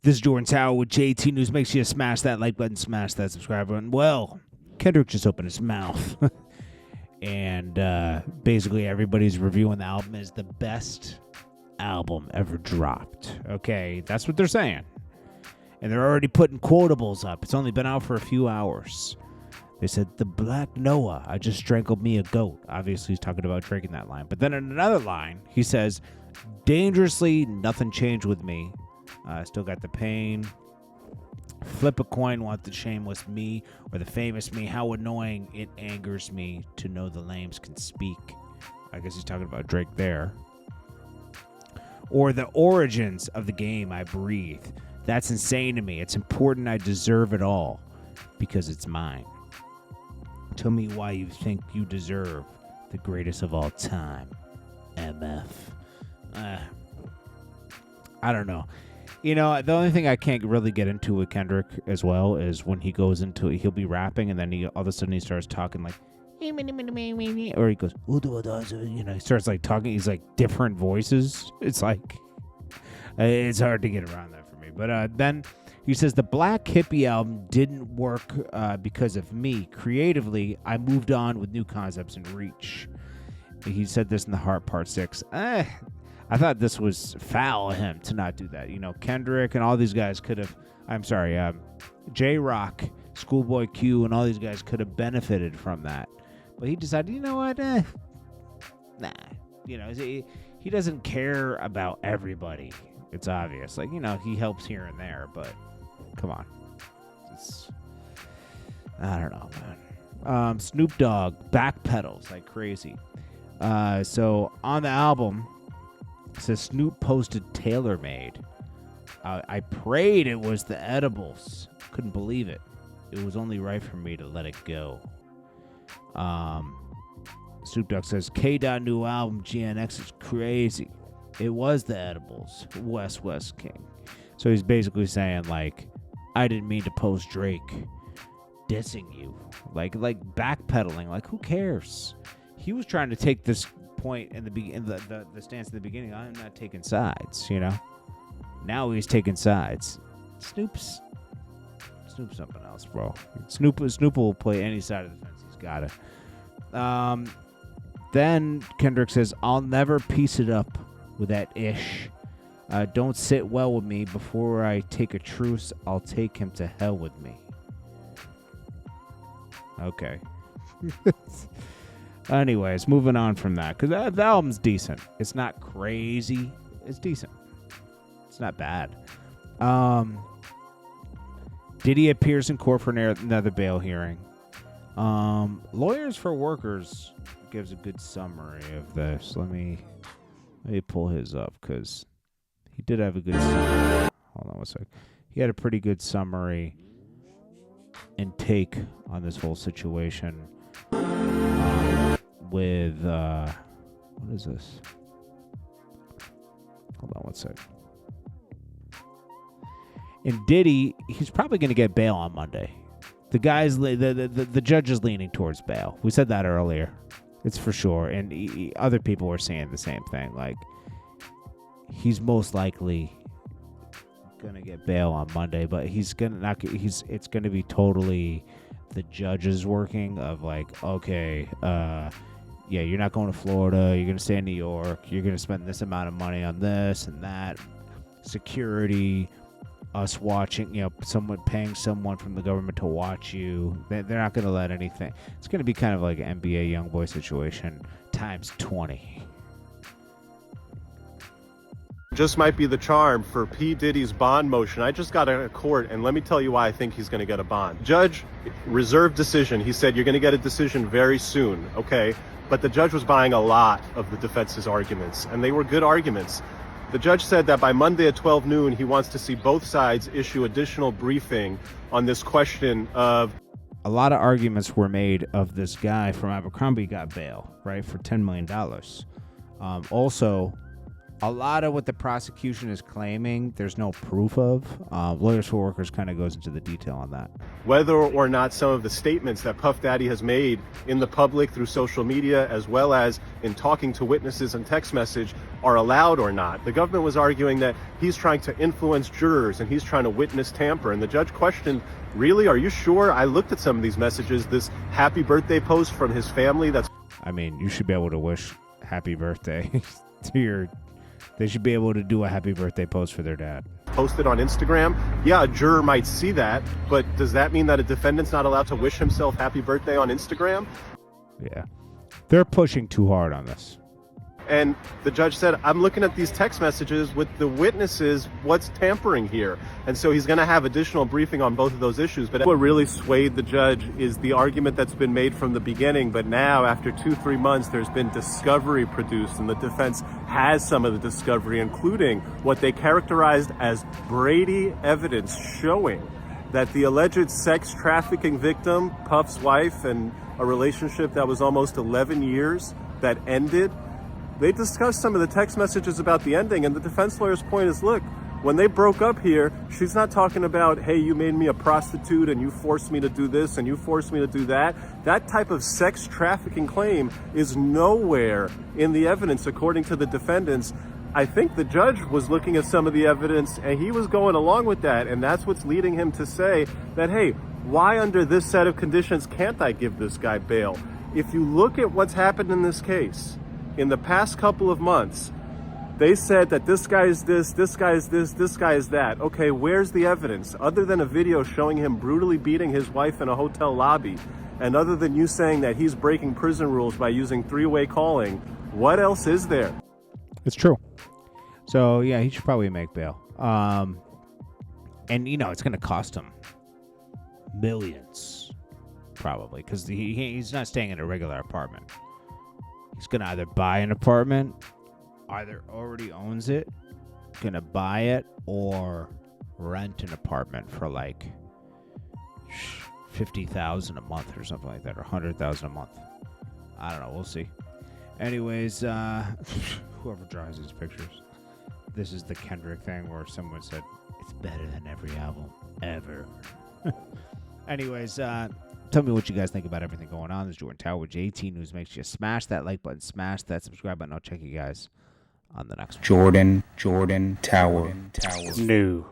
This is Jordan Tower with JT News. Make sure you smash that like button, smash that subscribe button. Well, Kendrick just opened his mouth. And basically everybody's reviewing the album as the best album ever dropped. Okay, that's what they're saying. And they're already putting quotables up. It's only been out for a few hours. They said, the Black Noah, I just strangled me a goat. Obviously, he's talking about drinking that line. But then in another line, he says, dangerously, nothing changed with me. Still got the pain. Flip a coin, want the shameless me or the famous me. How annoying it angers me to know the lames can speak. I guess he's talking about Drake there. Or the origins of the game I breathe. That's insane to me. It's important I deserve it all because it's mine. Tell me why you think you deserve the greatest of all time. MF. I don't know. You know, the only thing I can't really get into with Kendrick as well is when he goes into it, he'll be rapping and then all of a sudden he starts talking like, or he goes, you know, he starts like talking. He's like different voices. It's like, it's hard to get around that for me. But then he says the Black Hippie album didn't work because of me. Creatively, I moved on with new concepts and reach. He said this in The Heart Part 6. I thought this was foul of him to not do that. You know, Kendrick and all these guys could have, J-Rock, Schoolboy Q, and all these guys could have benefited from that. But he decided, you know what, nah. You know, he doesn't care about everybody. It's obvious. Like, you know, he helps here and there, but come on. I don't know, man. Snoop Dogg backpedals like crazy. So on the album, it says Snoop posted TaylorMade. I prayed it was the edibles. Couldn't believe it. It was only right for me to let it go. Snoop Dogg says K-Dot new album GNX is crazy. It was the edibles. West King. So he's basically saying like, I didn't mean to post Drake dissing you. Like backpedaling. Like who cares? He was trying to take this point in the stance in the beginning. I'm not taking sides, you know. Now he's taking sides. Snoop's something else, bro. Snoop will play any side of the fence. He's got it. Then Kendrick says, I'll never piece it up with that ish. Don't sit well with me. Before I take a truce, I'll take him to hell with me. Okay. Anyways, moving on from that, because the album's decent. It's not crazy. It's decent. It's not bad. Diddy appears in court for another bail hearing. Lawyers for Workers gives a good summary of this. Let me pull his up, because he did have a good summary. Hold on one sec. He had a pretty good summary and take on this whole situation. With what is this? Hold on one sec. And Diddy, he's probably going to get bail on Monday. The judge is leaning towards bail. We said that earlier. It's for sure. And other people were saying the same thing. Like he's most likely going to get bail on Monday, but it's going to be totally the judge's working of like, okay, yeah, you're not going to Florida. You're going to stay in New York. You're going to spend this amount of money on this and that. Security, us watching, you know, someone paying someone from the government to watch you. They're not going to let anything. It's going to be kind of like an NBA YoungBoy situation times 20. Just might be the charm for P. Diddy's bond motion. I just got out of court, and let me tell you why I think he's going to get a bond. Judge, reserved decision. He said, you're going to get a decision very soon, okay? But the judge was buying a lot of the defense's arguments, and they were good arguments. The judge said that by Monday at 12 noon, he wants to see both sides issue additional briefing on this question of... A lot of arguments were made of this guy from Abercrombie got bail, right, for $10 million. Also, a lot of what the prosecution is claiming, there's no proof of. Lawyers for Workers kind of goes into the detail on that. Whether or not some of the statements that Puff Daddy has made in the public through social media, as well as in talking to witnesses and text message, are allowed or not. The government was arguing that he's trying to influence jurors and he's trying to witness tamper. And the judge questioned, really, are you sure? I looked at some of these messages, this happy birthday post from his family. I mean, you should be able to wish happy birthday to your... They should be able to do a happy birthday post for their dad. Posted on Instagram. Yeah, a juror might see that, but does that mean that a defendant's not allowed to wish himself happy birthday on Instagram? Yeah. They're pushing too hard on this. And the judge said, I'm looking at these text messages with the witnesses. What's tampering here? And so he's going to have additional briefing on both of those issues. But what really swayed the judge is the argument that's been made from the beginning. But now, after 2-3 months, there's been discovery produced, and the defense has some of the discovery, including what they characterized as Brady evidence showing that the alleged sex trafficking victim, Puff's wife, and a relationship that was almost 11 years that ended. They discussed some of the text messages about the ending, and the defense lawyer's point is, look, when they broke up here, she's not talking about, hey, you made me a prostitute and you forced me to do this and you forced me to do that. That type of sex trafficking claim is nowhere in the evidence, according to the defendants. I think the judge was looking at some of the evidence and he was going along with that, and that's what's leading him to say that, hey, why under this set of conditions can't I give this guy bail? If you look at what's happened in this case, in the past couple of months, they said that this guy is this guy is this guy is that. Okay, where's the evidence? Other than a video showing him brutally beating his wife in a hotel lobby, and other than you saying that he's breaking prison rules by using three-way calling, what else is there? It's true. So, yeah, he should probably make bail. And, you know, it's going to cost him millions, probably, because he's not staying in a regular apartment. He's going to either buy an apartment, either already owns it, going to buy it, or rent an apartment for like $50,000 a month or something like that, or $100,000 a month. I don't know. We'll see. Anyways, whoever draws these pictures. This is the Kendrick thing where someone said, it's better than every album ever. Anyways, tell me what you guys think about everything going on. This is Jordan Tower with JT News. Make sure you smash that like button, smash that subscribe button. I'll check you guys on the next one. Jordan Tower. New.